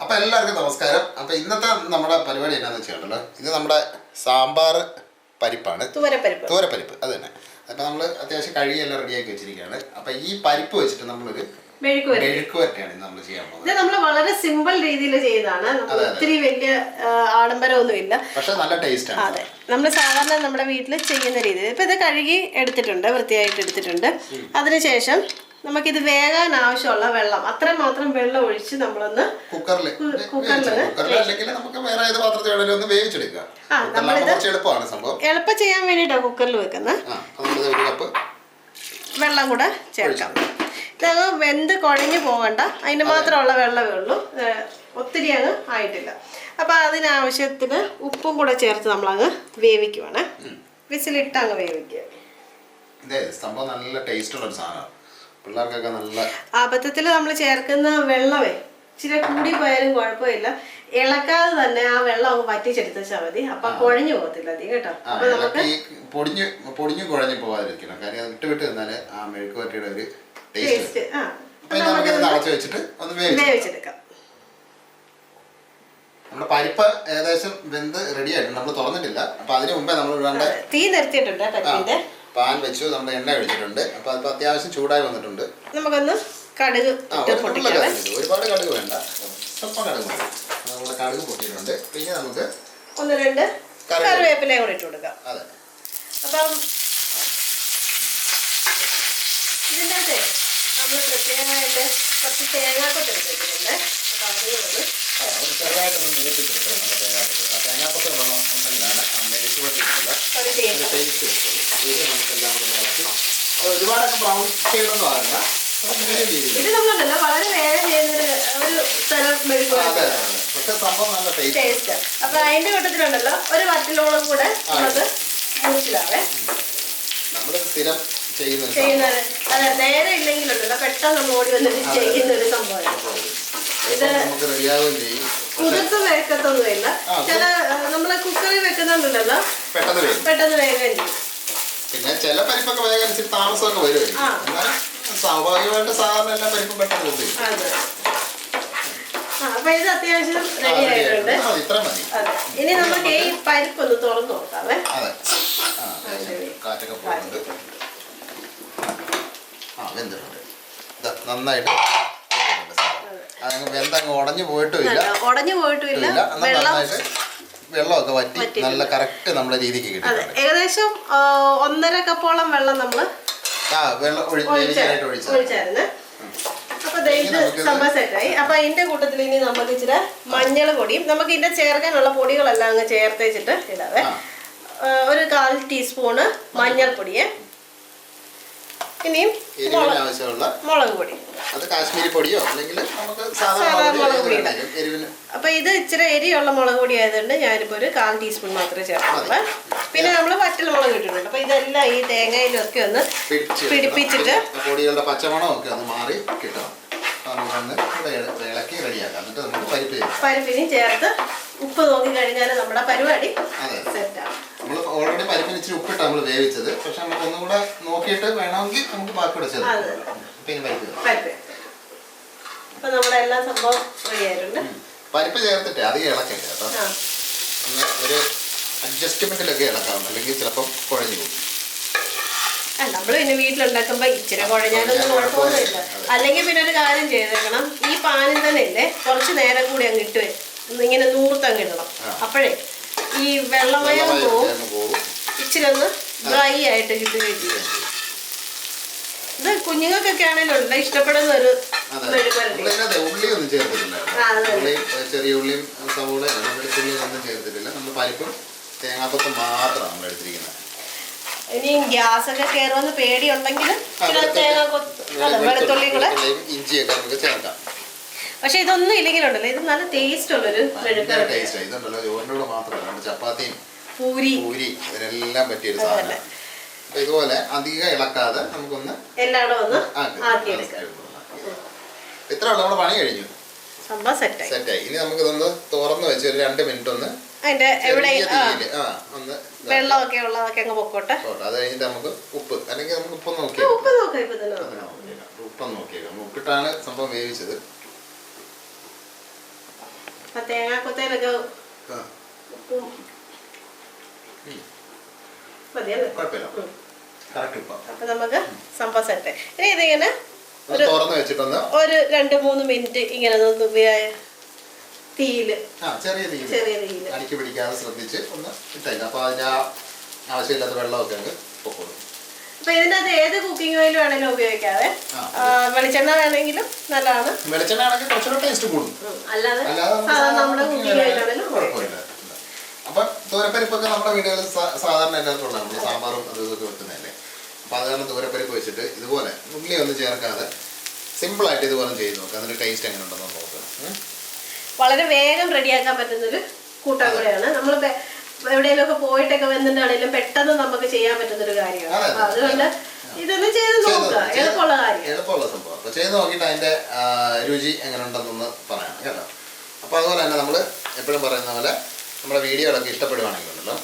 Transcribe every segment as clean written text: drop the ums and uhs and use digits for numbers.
അപ്പോൾ എല്ലാവർക്കും നമസ്കാരം. അപ്പോൾ ഇന്നത്തെ നമ്മുടെ പരിപാടി എന്നാന്ന് വെച്ചാൽ ഇത് നമ്മുടെ സാമ്പാർ പരിപ്പാണ്, തൂരപ്പരിപ്പ്. അത് തന്നെ. അപ്പോൾ നമ്മൾ അത്യാവശ്യം കഴുകിയെല്ലാം റെഡിയാക്കി വെച്ചിരിക്കുകയാണ്. അപ്പോൾ ഈ പരിപ്പ് വെച്ചിട്ട് നമ്മളൊരു മെഴുക്കുവരട്ടിയാണ് നമ്മൾ ചെയ്യാൻ പോകുന്നത്. ഇത് നമ്മൾ വളരെ സിമ്പിൾ രീതിയിൽ ചെയ്തതാണ്. ഒത്തിരി വലിയ ആഡംബരമൊന്നുമില്ല, പക്ഷെ നല്ല ടേസ്റ്റ് ആണ്. അതെ, നമ്മൾ സാധാരണ നമ്മുടെ വീട്ടിൽ ചെയ്യുന്ന രീതിയിൽ. ഇപ്പൊ ഇത് കഴുകി എടുത്തിട്ടുണ്ട്, വൃത്തിയായിട്ട് എടുത്തിട്ടുണ്ട്. അതിനുശേഷം നമുക്കിത് വേകാൻ ആവശ്യമുള്ള വെള്ളം അത്രമാത്രം വെള്ളം ഒഴിച്ച് നമ്മളൊന്ന് കുക്കറിൽ എളുപ്പം ചെയ്യാൻ വേണ്ടിയിട്ടാണ് കുക്കറിൽ വെക്കുന്നത്. വെള്ളം കൂടെ ചേർക്കാം. ഇതങ്ങ് വെന്ത് കുഴഞ്ഞു പോകണ്ട, അതിന് മാത്രമുള്ള വെള്ളമേ ഉള്ളൂ, ഒത്തിരി അങ്ങ് ആയിട്ടില്ല. അപ്പം അതിനാവശ്യത്തിന് ഉപ്പും കൂടെ ചേർത്ത് നമ്മളങ്ങ് വേവിക്കുവാണ്. വിസിലിട്ട് അങ്ങ് വേവിക്കുക. സംഭവം നല്ല ടേസ്റ്റ് ഉള്ള ഒരു സാധനമാണ്. പിള്ളേർക്കൊക്കെ നല്ല അബദ്ധത്തിൽ നമ്മൾ ചേർക്കുന്ന വെള്ളമേ ഇച്ചിരി കൂടി പോയാലും കുഴപ്പമില്ല. ഇളക്കാതെ തന്നെ ആ വെള്ളം അങ്ങ് വറ്റിച്ചെടുത്താൽ മതി. അപ്പൊ കുഴഞ്ഞു പോകത്തില്ല അധികം കേട്ടോ. അപ്പൊ നമുക്ക് പൊടിഞ്ഞു കുഴഞ്ഞു പോകാതിരിക്കണം. കാര്യം ഇട്ട് വിട്ട് തന്നാല് ആ മെഴുക്കുവരട്ടിയുടെ ഒരു ടേസ്റ്റ്. വെച്ചിട്ട് ഒന്ന് വേവിച്ചെടുക്കാം. നമ്മുടെ പരിപ്പ് ഏകദേശം വെന്ത് റെഡി ആയിട്ടുണ്ട്. നമ്മൾ തുറന്നിട്ടില്ല. അപ്പൊ അതിന് മുമ്പേ നമ്മൾ തീ നിർത്തിയിട്ടുണ്ട്. പരിപ്പിന്റെ പാൻ വെച്ചു, നമ്മൾ എണ്ണ ഒഴിച്ചിട്ടുണ്ട്. അപ്പൊ അതിപ്പോ അത്യാവശ്യം ചൂടായി വന്നിട്ടുണ്ട്. നമുക്കൊന്ന് കടുക് ഒരുപാട് കടുക് വേണ്ട, സ്വല്പം കടുക് മതി. നമ്മുടെ കടുക് പൊട്ടിയിട്ടുണ്ട്. പിന്നെ നമുക്ക് 1-2 കറിവേപ്പിലയും കൂടെ ഇട്ട് കൊടുക്കാം. അതെ. അപ്പം ഇതിൻ്റെ അകത്തെ നമ്മൾ പ്രത്യേകമായിട്ട് കുറച്ച് തേങ്ങാക്കൊത്ത് എടുത്ത് വെച്ചിട്ടുണ്ട്. അപ്പം അതിനൊന്ന് ചെറുതായിട്ടൊന്ന് മൂപ്പിച്ചെടുക്കണം. നമ്മുടെ തേങ്ങാക്കൊത്ത് ആ തേങ്ങാക്കൊത്ത് ഉണ്ടെങ്കിലാണ് ആ മെഴുക്കുവരട്ടിക്കുള്ള ഒരു ടേസ്റ്റ് കിട്ടുള്ളൂ. ഇത് നമുക്കെല്ലാം കൂടെ നിറച്ച് ഒരുപാടൊക്കെ ബ്രൗൺ ഷെയ്ഡൊന്നും ആകണ്ട. ഇത് നമ്മളല്ല വളരെ വേഗം ചെയ്യുന്നൊരു സ്ഥലം മെഴുക്കുവരട്ടി. പക്ഷെ സംഭവം നല്ല ടേസ്റ്റ്. അപ്പൊ അതിന്റെ കൂട്ടത്തിലുണ്ടല്ലോ ഒരു വറ്റലോളം കൂടെ നമുക്ക് മുറിച്ചിടാവേ. നമ്മളിത് സ്ഥിരം ചെയ്യുന്നത് അതെ, നേരെ ഇല്ലെങ്കിലുണ്ടല്ലോ പെട്ടെന്ന് നമ്മൾ ഓടി വന്നിട്ട് ചെയ്യുന്ന ഒരു സംഭവമാണ് ഇത്. കുതിർത്ത് വെക്കത്തൊന്നുമില്ല. ചില നമ്മള് കുക്കറിൽ വെക്കുന്നുണ്ടല്ലോ പെട്ടെന്ന് വേഗം ചെയ്യും. പിന്നെ ചില പരിപ്പൊക്കെ വേഗം താമസമൊക്കെ വരുമായിരിക്കും. സ്വാഭാവികമായിട്ട് സാധാരണ എല്ലാ പരിപ്പും പെട്ടെന്ന് വെക്കും. അപ്പൊ ഇത് അത്യാവശ്യം റെഡി ആയിട്ടുണ്ട്. ഇനി നമുക്ക് ഈ പരിപ്പ് ഒന്ന് തുറന്നു നോക്കാവേ. കാറ്റൊക്കെ പോകുന്നുണ്ട്. വെന്തിട്ടുണ്ട്. നന്നായിട്ട് വെന്തങ്ങ് ഉടഞ്ഞു പോയിട്ടുമില്ല, നന്നായിട്ട് വെള്ളമൊക്കെ വറ്റി നല്ല കറക്റ്റ് നമ്മുടെ രീതിക്ക് കിട്ടും. ഏകദേശം 1.5 കപ്പോളം വെള്ളം നമ്മള് ഒഴിച്ചായിരുന്നു. അപ്പൊ ഇത് സംഭവം സെറ്റായി. അപ്പൊ അതിന്റെ കൂട്ടത്തിൽ ഇനി നമുക്ക് ഇച്ചിരി മഞ്ഞൾ പൊടിയും നമുക്ക് ഇതിന്റെ ചേർക്കാനുള്ള പൊടികളെല്ലാം അങ്ങ് ചേർത്തേച്ചിട്ട് ഇടാവേ. ഒരു 1/4 ടീസ്പൂണ് മഞ്ഞൾപ്പൊടിയെ, ഇനിയും മുളക് പൊടി. കാശ്മീരി പൊടിയോ അല്ലെങ്കിൽ സാധാരണ മുളക് പൊടി. അപ്പൊ ഇത് ഇച്ചിരി എരിയുള്ള മുളക് പൊടി ആയതുകൊണ്ട് ഞാനിപ്പോ ഒരു 1/4 ടീസ്പൂൺ മാത്രമേ ചേർക്കുള്ളൂ. പിന്നെ നമ്മള് വറ്റൽ മുളക് ഇട്ടിട്ടുണ്ട്. അപ്പൊ ഇതെല്ലാം ഈ തേങ്ങയിലൊക്കെ ഒന്ന് പിടിപ്പിച്ചിട്ട് പൊടികളുടെ പച്ചമണമൊക്കെ ഒന്ന് മാറി കിട്ടണം. പരിപ്പിനും ചേർത്ത് ഉപ്പ് നോക്കി കഴിഞ്ഞാൽ നമ്മുടെ പരിപാടി സെറ്റാണ്. നമ്മൾ ഓൾറെഡി പരിപ്പിന് ഇച്ചിരി ഉപ്പിട്ട് നമ്മൾ വേവിച്ചത്. പക്ഷെ നമുക്ക് ഒന്നും കൂടെ നോക്കിയിട്ട് വേണമെങ്കിൽ നമുക്ക് ബാക്കിയുടെ പരിപ്പ്. അപ്പൊ നമ്മുടെ എല്ലാ സംഭവം റെഡി ആയിട്ടുണ്ട്. പരിപ്പ് ചേർത്തിട്ട് അധികം ഇളക്കട്ടെ കേട്ടോ. ഒരു അഡ്ജസ്റ്റ്മെന്റിലൊക്കെ ഇളക്കാം, അല്ലെങ്കിൽ ചിലപ്പം കുഴഞ്ഞു പോകും. നമ്മൾ പിന്നെ വീട്ടിലുണ്ടാക്കുമ്പോ ഇച്ചിരി കുഴഞ്ഞാലൊന്നും കുഴപ്പമൊന്നുമില്ല. അല്ലെങ്കിൽ പിന്നെ ഒരു കാര്യം ചെയ്തേക്കണം, ഈ പാനിൽ തന്നെ ഇല്ലേ കുറച്ച് നേരം കൂടി അങ്ങ് ഇട്ട് ഇങ്ങനെ നൂർത്തങ്ങ് ഇടണം. അപ്പോഴേ ഈ വെള്ളമയം പോവും, ഇച്ചിരി ഒന്ന് ഡ്രൈ ആയിട്ട് കിട്ടുകയും ചെയ്യും. ഇത് കുഞ്ഞുങ്ങൾക്കൊക്കെ ആണെങ്കിലും ഇഷ്ടപ്പെടുന്ന ഒരു ഉള്ളിയൊന്നും ചേർത്തിട്ടില്ല, ചെറിയ ഉള്ളിയും സവോളയും വെളുത്തുള്ളിയൊന്നും ചേർത്തിട്ടില്ല. നമ്മൾ പരിപ്പും തേങ്ങാക്കൊത്തും മാത്രമാണ് നമ്മൾ എടുത്തിരിക്കുന്നത്. ഇനിയും ഗ്യാസൊക്കെ കയറുമെന്ന് പേടിയുണ്ടെങ്കിൽ വെളുത്തുള്ളി കൂടെ ഇഞ്ചിയൊക്കെ നമുക്ക് ചേർക്കാം. പക്ഷെ ഇതൊന്നും ഇല്ലെങ്കിലുണ്ടല്ലോ ഇത് നല്ല ടേസ്റ്റ് ഉള്ളൊരു ചോറിനോട് മാത്രമല്ല ചപ്പാത്തിയും പൂരി ഇതിനെല്ലാം പറ്റിയൊരു സാധനം. ഇതുപോലെ അധികം ഇളക്കാതെ നമുക്കൊന്ന് എല്ലായിടും ഒന്ന് ആക്കിയെടുക്കാം. ഇത്ര നമ്മുടെ പണി കഴിഞ്ഞു, സെറ്റായി. ഇനി നമുക്ക് ഇതൊന്ന് തുറന്ന് വെച്ച് ഒരു 2 മിനിറ്റ് ഒന്ന് അതിന്റെ എവിടെ വെള്ളമൊക്കെ ഉള്ളതൊക്കെ അങ്ങ് പൊക്കോട്ടെ. അത് കഴിഞ്ഞിട്ട് നമുക്ക് ഉപ്പ് അല്ലെങ്കിൽ നമുക്ക് ഉപ്പൊന്ന് ഉപ്പിട്ടാണ് സംഭവം വേവിച്ചത്. അപ്പൊ തേങ്ങാക്കൊത്തയിലൊക്കെ ഉപ്പും മതിയല്ലേ? കുഴപ്പമില്ല, കറക്റ്റ് ഉപ്പാ. അപ്പൊ നമുക്ക് സംഭവം സെറ്റ്. ഇനി ഇതിങ്ങനെ തുറന്ന് വെച്ചിട്ടൊന്ന് ഒരു 2-3 മിനിറ്റ് ഇങ്ങനെ തീയില് ചെറിയ തീയില് അടിക്ക് പിടിക്കാതെ ശ്രദ്ധിച്ച് ഒന്ന് ഇട്ടേക്കാം. അപ്പൊ അതിന്റെ ആവശ്യമില്ലാത്ത വെള്ളമൊക്കെ അങ്ങ് പൊക്കോളും. അപ്പൊ ഇതിനകത്ത് ഏത് കുക്കിംഗ് ഓയിൽ വേണമെങ്കിലും ഉപയോഗിക്കാതെ, വെളിച്ചെണ്ണ വേണമെങ്കിലും നല്ലതാണ്. വെളിച്ചെണ്ണ ആണെങ്കിൽ കുറച്ചുകൂടെ ടേസ്റ്റ് കൂടും, അല്ലാതെ നമ്മുടെ കുക്കിംഗ് ഓയിലാണെങ്കിലും കുഴപ്പമില്ല. അപ്പൊ തൂരപ്പരിപ്പൊക്കെ നമ്മുടെ വീടുകളിൽ സാധാരണ എല്ലാവർക്കും ഉള്ളതാണ്. നമ്മൾ സാമ്പാറും അത് ഇതൊക്കെ വെക്കുന്നതല്ലേ. അപ്പൊ അത് കാരണം തൂരപ്പരിപ്പ് വെച്ചിട്ട് ഇതുപോലെ ഉള്ളി ഒന്നും ചേർക്കാതെ സിമ്പിളായിട്ട് ഇതുപോലെ ചെയ്ത് നോക്കുക. അതിന്റെ ടേസ്റ്റ് എങ്ങനെ ഉണ്ടെന്ന് നോക്കുക. വളരെ വേഗം റെഡിയാക്കാൻ പറ്റുന്നൊരു കൂട്ടം കൂടെയാണ്. നമ്മൾ എവിടെയെങ്കിലുമൊക്കെ പോയിട്ടൊക്കെ വന്നിട്ടാണെങ്കിലും പെട്ടെന്ന് നമുക്ക് ചെയ്യാൻ പറ്റുന്നൊരു കാര്യമാണ്. അപ്പൊ അതുകൊണ്ട് ഇതൊന്ന് ചെയ്ത് നോക്കുക, എളുപ്പമുള്ള കാര്യം, എളുപ്പമുള്ള സംഭവം. അപ്പൊ ചെയ്ത് നോക്കിയിട്ട് അതിന്റെ രുചി എങ്ങനെ ഉണ്ടെന്നൊന്ന് പറയാം കേട്ടോ. അപ്പൊ അതുപോലെ തന്നെ നമ്മൾ എപ്പോഴും പറയുന്ന പോലെ നമ്മുടെ വീഡിയോകളൊക്കെ ഇഷ്ടപ്പെടുവാണെങ്കിൽ ഉണ്ടല്ലോ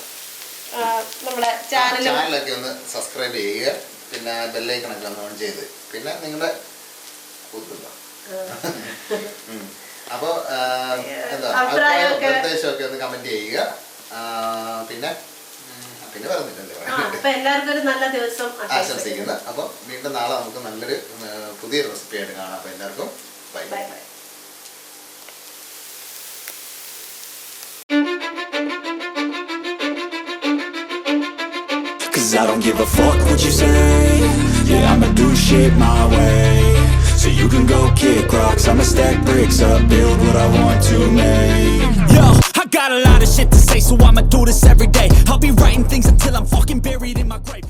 നമ്മുടെ ചാനലൊക്കെ ഒന്ന് സബ്സ്ക്രൈബ് ചെയ്യുക, പിന്നെ ബെല്ലൈക്കണൊക്കെ ഒന്ന് ഓൺ ചെയ്ത്, പിന്നെ നിങ്ങളുടെ അപ്പോൾ എന്താ നിർദ്ദേശമൊക്കെ ഒന്ന് കമന്റ് ചെയ്യുക. പിന്നെ എല്ലാവർക്കും ഒരു നല്ല ദിവസം ആശംസിക്കുന്നു. അപ്പം വീണ്ടും നാളെ നമുക്ക് നല്ലൊരു പുതിയ റെസിപ്പി ആയിട്ട് കാണാം. അപ്പം എല്ലാവർക്കും bye bye. Cause I don't give a fuck what you say. Yeah, I'ma do shit my way. So you can go kick rocks, I'ma stack bricks up, build what I want to make. Yo, I got a lot of shit to say, so I'ma do this every day. I'll be writing things until I'm fucking buried in my grave.